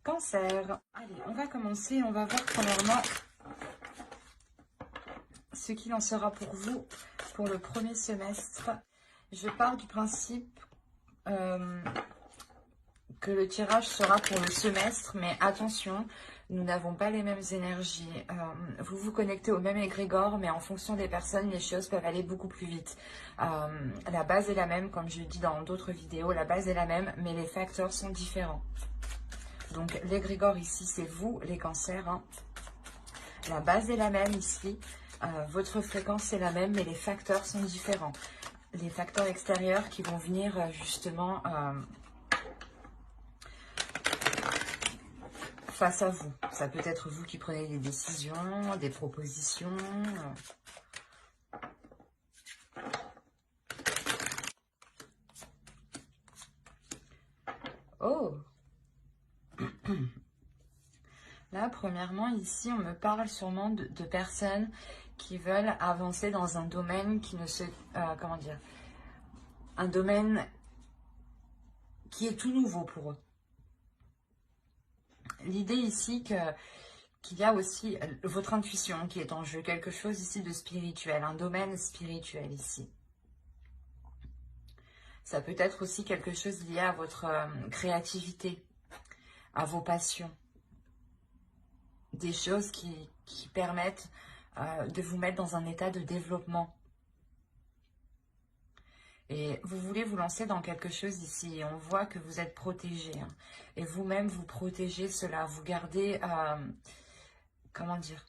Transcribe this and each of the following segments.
Cancer. Allez, on va commencer. On va voir premièrement ce qu'il en sera pour vous pour le premier semestre. Je pars du principe que le tirage sera pour le semestre, mais attention, nous n'avons pas les mêmes énergies. Vous vous connectez au même égrégore, mais en fonction des personnes, les choses peuvent aller beaucoup plus vite. La base est la même, comme je dis dans d'autres vidéos, la base est la même, mais les facteurs sont différents. Donc l'égrégore ici, c'est vous, les cancers. Hein. La base est la même ici. Votre fréquence est la même, mais les facteurs sont différents. Les facteurs extérieurs qui vont venir justement face à vous. Ça peut être vous qui prenez des décisions, des propositions. Oh! Là, premièrement, ici, on me parle sûrement de personnes qui veulent avancer dans un domaine qui ne se... comment dire? Un domaine qui est tout nouveau pour eux. L'idée ici qu'il y a aussi votre intuition qui est en jeu, quelque chose ici de spirituel, un domaine spirituel ici. Ça peut être aussi quelque chose lié à votre créativité, à vos passions. Des choses qui permettent de vous mettre dans un état de développement. Et vous voulez vous lancer dans quelque chose ici. Et on voit que vous êtes protégé. Hein, et vous-même, vous protégez cela. Vous gardez, comment dire,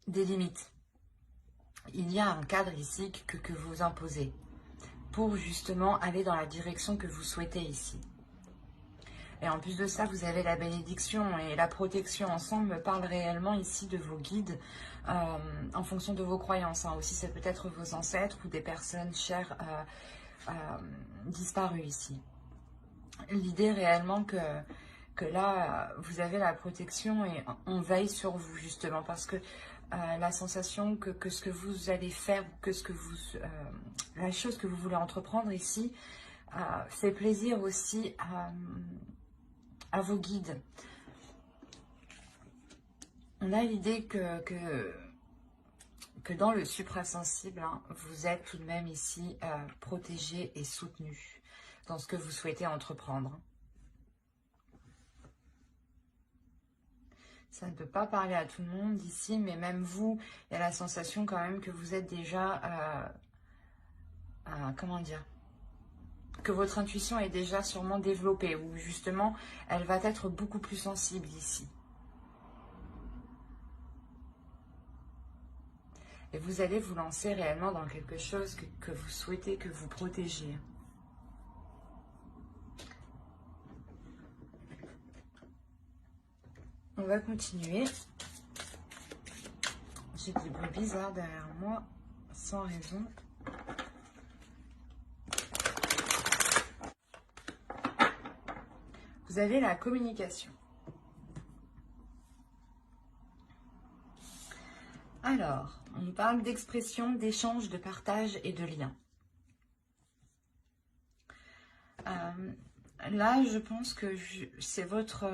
des limites. Il y a un cadre ici que vous imposez pour justement aller dans la direction que vous souhaitez ici. Et en plus de ça, vous avez la bénédiction et la protection ensemble me parle réellement ici de vos guides en fonction de vos croyances. Hein. Aussi, ça peut être vos ancêtres ou des personnes chères disparues ici. L'idée réellement que là, vous avez la protection et on veille sur vous justement parce que la sensation que ce que vous allez faire, que ce que vous, la chose que vous voulez entreprendre ici, fait plaisir aussi à vos guides. On a l'idée que dans le suprasensible, hein, vous êtes tout de même ici protégé et soutenu dans ce que vous souhaitez entreprendre. Ça ne peut pas parler à tout le monde ici, mais même vous, il y a la sensation quand même que vous êtes déjà, comment dire, que votre intuition est déjà sûrement développée, ou justement, elle va être beaucoup plus sensible ici. Et vous allez vous lancer réellement dans quelque chose que vous souhaitez, que vous protégez. On va continuer. J'ai des bruits bizarres derrière moi, sans raison. Vous avez la communication. Alors, on parle d'expression, d'échange, de partage et de lien. Là, je pense que c'est votre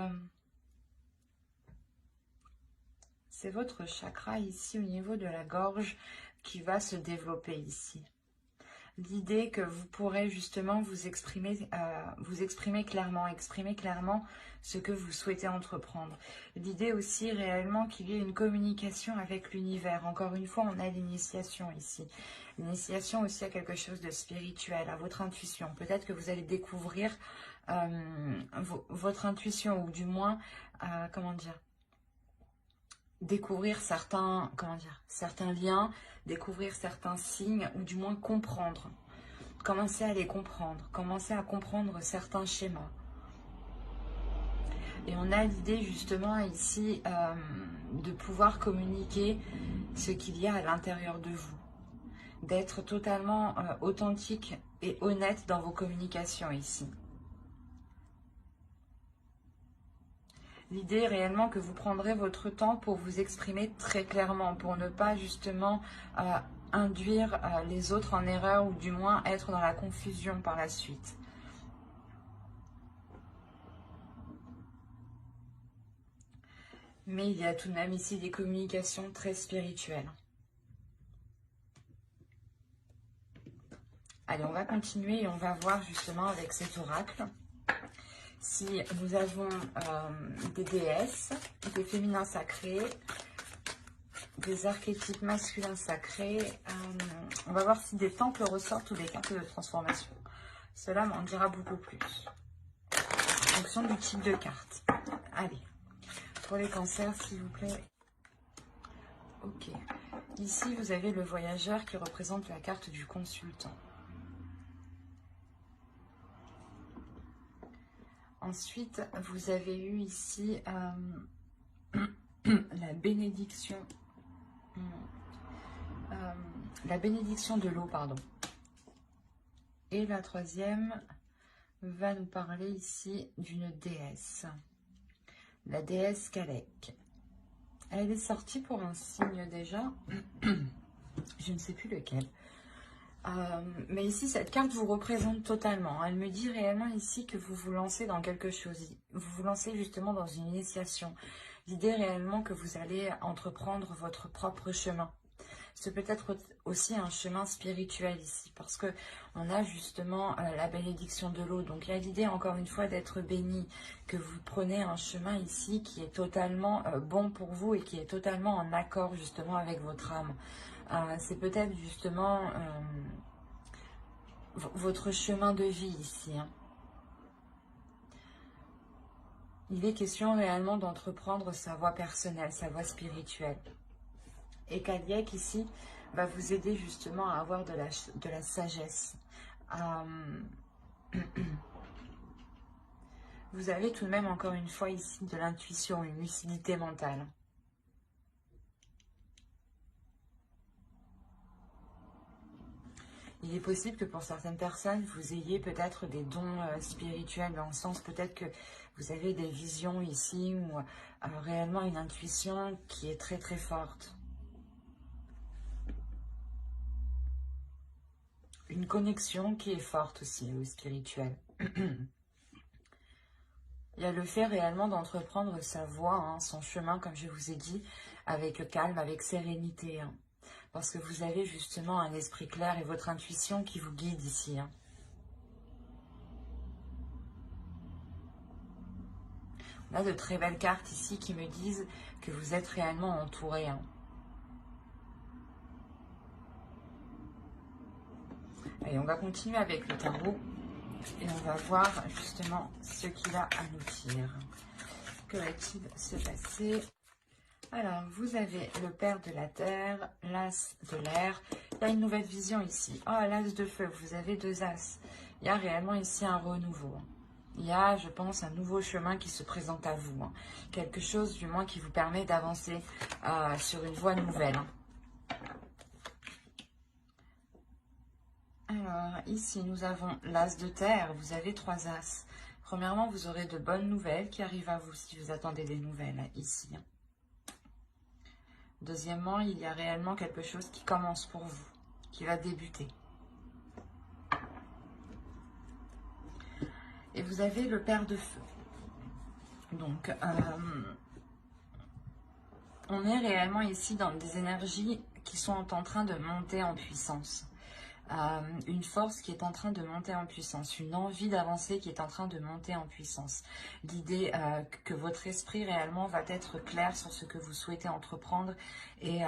chakra ici au niveau de la gorge qui va se développer ici. L'idée que vous pourrez justement vous exprimer clairement ce que vous souhaitez entreprendre. L'idée aussi réellement qu'il y ait une communication avec l'univers. Encore une fois, on a l'initiation ici. L'initiation aussi à quelque chose de spirituel, à votre intuition. Peut-être que vous allez découvrir votre intuition ou du moins, comment dire, découvrir certains liens, découvrir certains signes ou du moins comprendre. Commencer à les comprendre, commencer à comprendre certains schémas. Et on a l'idée justement ici de pouvoir communiquer ce qu'il y a à l'intérieur de vous. D'être totalement authentique et honnête dans vos communications ici. L'idée réellement que vous prendrez votre temps pour vous exprimer très clairement, pour ne pas justement induire les autres en erreur ou du moins être dans la confusion par la suite. Mais il y a tout de même ici des communications très spirituelles. Allez, on va continuer et on va voir justement avec cet oracle si nous avons des déesses, des féminins sacrés, des archétypes masculins sacrés. On va voir si des temples ressortent ou des cartes de transformation. Cela m'en dira beaucoup plus. En fonction du type de carte. Allez, pour les cancers, s'il vous plaît. Ok. Ici, vous avez le voyageur qui représente la carte du consultant. Ensuite, vous avez eu ici la bénédiction. La bénédiction de l'eau, pardon. Et la troisième va nous parler ici d'une déesse. La déesse Kalek. Elle est sortie pour un signe déjà. Je ne sais plus lequel. Mais ici, cette carte vous représente totalement. Elle me dit réellement ici que vous vous lancez dans quelque chose. Vous vous lancez justement dans une initiation. L'idée réellement que vous allez entreprendre votre propre chemin. C'est peut-être aussi un chemin spirituel ici, parce que on a justement la bénédiction de l'eau. Donc il y a l'idée encore une fois d'être béni, que vous prenez un chemin ici qui est totalement bon pour vous et qui est totalement en accord justement avec votre âme. C'est peut-être justement votre chemin de vie ici. Hein. Il est question réellement d'entreprendre sa voie personnelle, sa voie spirituelle. Et Kaliek ici va vous aider justement à avoir de la sagesse. Vous avez tout de même encore une fois ici de l'intuition, une lucidité mentale. Il est possible que pour certaines personnes, vous ayez peut-être des dons spirituels, dans le sens peut-être que vous avez des visions ici ou réellement une intuition qui est très très forte. Une connexion qui est forte aussi au spirituel. Il y a le fait réellement d'entreprendre sa voie, hein, son chemin, comme je vous ai dit, avec calme, avec sérénité. Hein, parce que vous avez justement un esprit clair et votre intuition qui vous guide ici. Hein. On a de très belles cartes ici qui me disent que vous êtes réellement entouré. Hein. Allez, on va continuer avec le tarot et on va voir justement ce qu'il a à nous dire. Que va-t-il se passer? Alors, vous avez le père de la terre, l'as de l'air. Il y a une nouvelle vision ici. Oh, l'as de feu, vous avez deux as. Il y a réellement ici un renouveau. Il y a, je pense, un nouveau chemin qui se présente à vous. Hein. Quelque chose, du moins, qui vous permet d'avancer sur une voie nouvelle. Hein. Alors, ici, nous avons l'as de terre. Vous avez trois as. Premièrement, vous aurez de bonnes nouvelles qui arrivent à vous si vous attendez des nouvelles ici. Deuxièmement, il y a réellement quelque chose qui commence pour vous, qui va débuter. Et vous avez le père de feu. Donc, on est réellement ici dans des énergies qui sont en train de monter en puissance. Une force qui est en train de monter en puissance, une envie d'avancer qui est en train de monter en puissance. L'idée que votre esprit réellement va être clair sur ce que vous souhaitez entreprendre et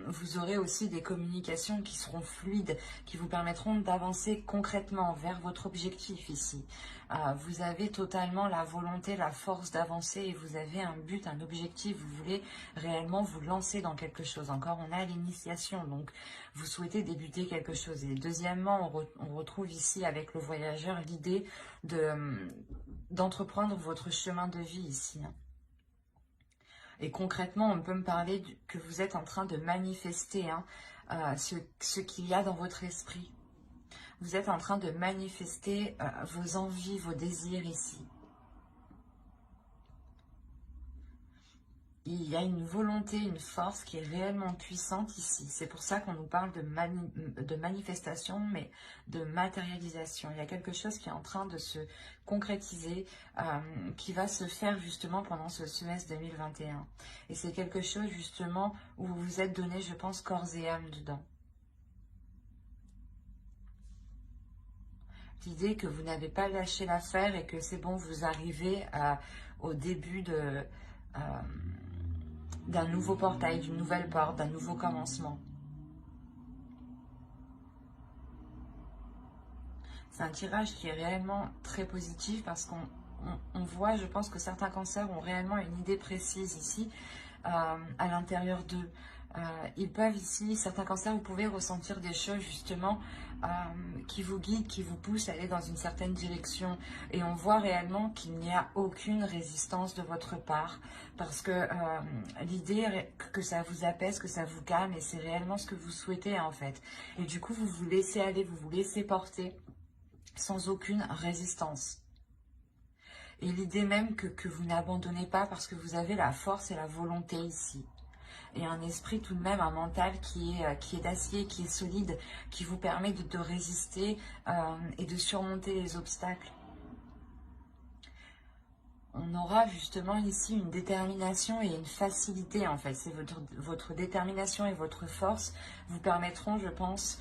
vous aurez aussi des communications qui seront fluides, qui vous permettront d'avancer concrètement vers votre objectif ici. Vous avez totalement la volonté, la force d'avancer et vous avez un but, un objectif, vous voulez réellement vous lancer dans quelque chose. Encore, on a l'initiation, donc vous souhaitez débuter quelque chose. Et deuxièmement, on retrouve ici avec le voyageur l'idée d'entreprendre votre chemin de vie ici. Et concrètement, on peut me parler que vous êtes en train de manifester ce qu'il y a dans votre esprit. Vous êtes en train de manifester vos envies, vos désirs ici. il y a une volonté, une force qui est réellement puissante ici. C'est pour ça qu'on nous parle de manifestation, mais de matérialisation. Il y a quelque chose qui est en train de se concrétiser, qui va se faire justement pendant ce semestre 2021. Et c'est quelque chose justement où vous vous êtes donné, je pense, corps et âme dedans. L'idée que vous n'avez pas lâché l'affaire et que c'est bon, vous arrivez au début d'un nouveau portail, d'une nouvelle porte, d'un nouveau commencement. C'est un tirage qui est réellement très positif parce qu'on voit, je pense que certains cancers ont réellement une idée précise ici à l'intérieur d'eux. Ils peuvent ici, certains cancers, vous pouvez ressentir des choses justement qui vous guident, qui vous poussent à aller dans une certaine direction. Et on voit réellement qu'il n'y a aucune résistance de votre part parce que l'idée est que ça vous apaise, que ça vous calme et c'est réellement ce que vous souhaitez en fait. Et du coup, vous vous laissez aller, vous vous laissez porter sans aucune résistance. Et l'idée même que vous n'abandonnez pas parce que vous avez la force et la volonté ici. Et un esprit tout de même, un mental qui est d'acier, qui est solide, qui vous permet de résister et de surmonter les obstacles. On aura justement ici une détermination et une facilité en fait. C'est votre détermination et votre force vous permettront, je pense,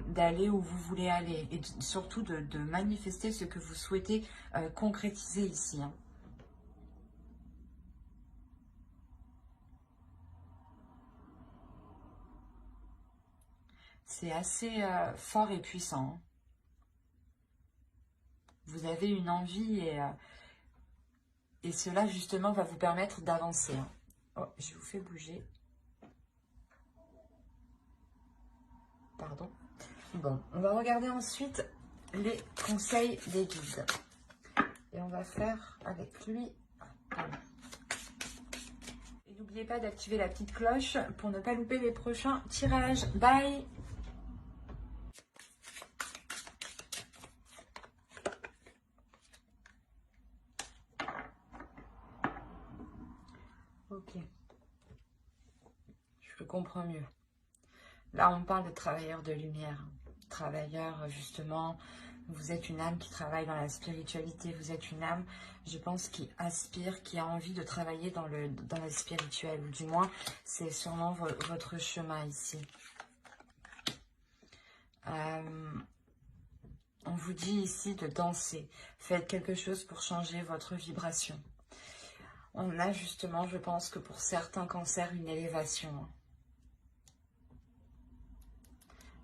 d'aller où vous voulez aller. Et surtout de manifester ce que vous souhaitez concrétiser ici. Hein. C'est assez fort et puissant. Hein. Vous avez une envie et cela justement va vous permettre d'avancer. Hein. Oh, je vous fais bouger. Pardon. Bon, on va regarder ensuite les conseils des guides. Et on va faire avec lui. Et n'oubliez pas d'activer la petite cloche pour ne pas louper les prochains tirages. Bye! Ok. Je comprends mieux. Là, on parle de travailleurs de lumière. Travailleurs, justement, vous êtes une âme qui travaille dans la spiritualité. Vous êtes une âme, je pense, qui aspire, qui a envie de travailler dans le spirituel. Ou du moins, c'est sûrement votre chemin ici. On vous dit ici de danser. Faites quelque chose pour changer votre vibration. On a justement, je pense que pour certains cancers, une élévation.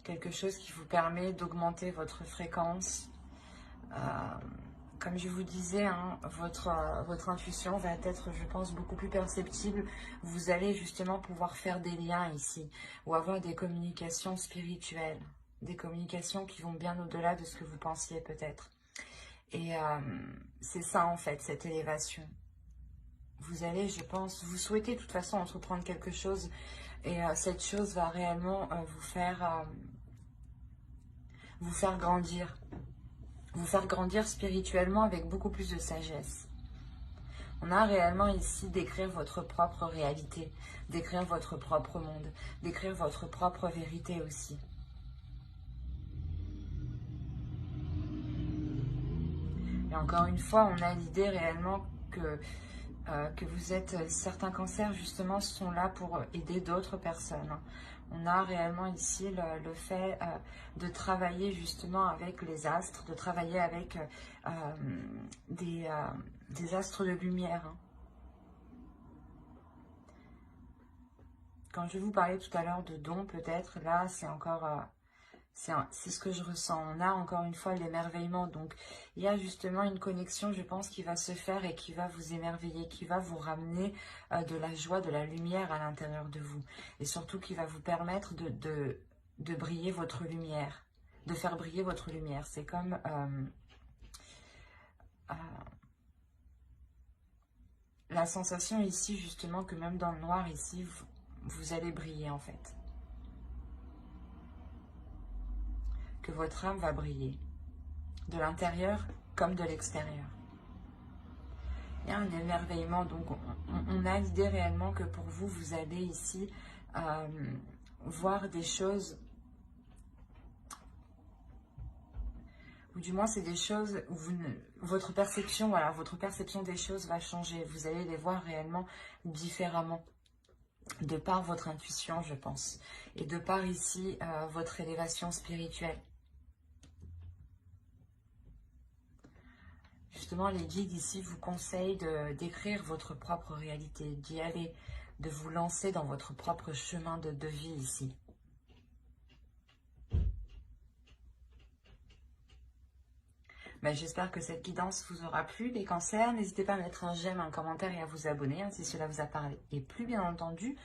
Quelque chose qui vous permet d'augmenter votre fréquence. Comme je vous disais, hein, votre intuition va être, je pense, beaucoup plus perceptible. Vous allez justement pouvoir faire des liens ici ou avoir des communications spirituelles. Des communications qui vont bien au-delà de ce que vous pensiez peut-être. Et c'est ça en fait, cette élévation. Vous allez, je pense, vous souhaitez de toute façon entreprendre quelque chose et cette chose va réellement vous faire grandir. Vous faire grandir spirituellement avec beaucoup plus de sagesse. On a réellement ici d'écrire votre propre réalité, d'écrire votre propre monde, d'écrire votre propre vérité aussi. Et encore une fois, on a l'idée réellement que vous êtes, certains cancers justement sont là pour aider d'autres personnes. On a réellement ici le fait de travailler justement avec les astres, de travailler avec des astres de lumière. Hein. Quand je vous parlais tout à l'heure de dons, peut-être, là c'est encore... c'est ce que je ressens. On a encore une fois l'émerveillement. Donc, il y a justement une connexion, je pense, qui va se faire et qui va vous émerveiller, qui va vous ramener de la joie, de la lumière à l'intérieur de vous. Et surtout, qui va vous permettre de briller votre lumière, de faire briller votre lumière. C'est comme... la sensation ici, justement, que même dans le noir, ici, vous allez briller, en fait. Que votre âme va briller, de l'intérieur comme de l'extérieur. Il y a un émerveillement, donc on a l'idée réellement que pour vous, vous allez ici voir des choses, ou du moins c'est des choses où votre perception, voilà, votre perception des choses va changer. Vous allez les voir réellement différemment, de par votre intuition, je pense, et de par ici votre élévation spirituelle. Justement, les guides ici vous conseillent d'écrire votre propre réalité, d'y aller, de vous lancer dans votre propre chemin de vie ici. Ben, j'espère que cette guidance vous aura plu, les cancers. N'hésitez pas à mettre un j'aime, un commentaire et à vous abonner si cela vous a parlé. Et plus bien entendu,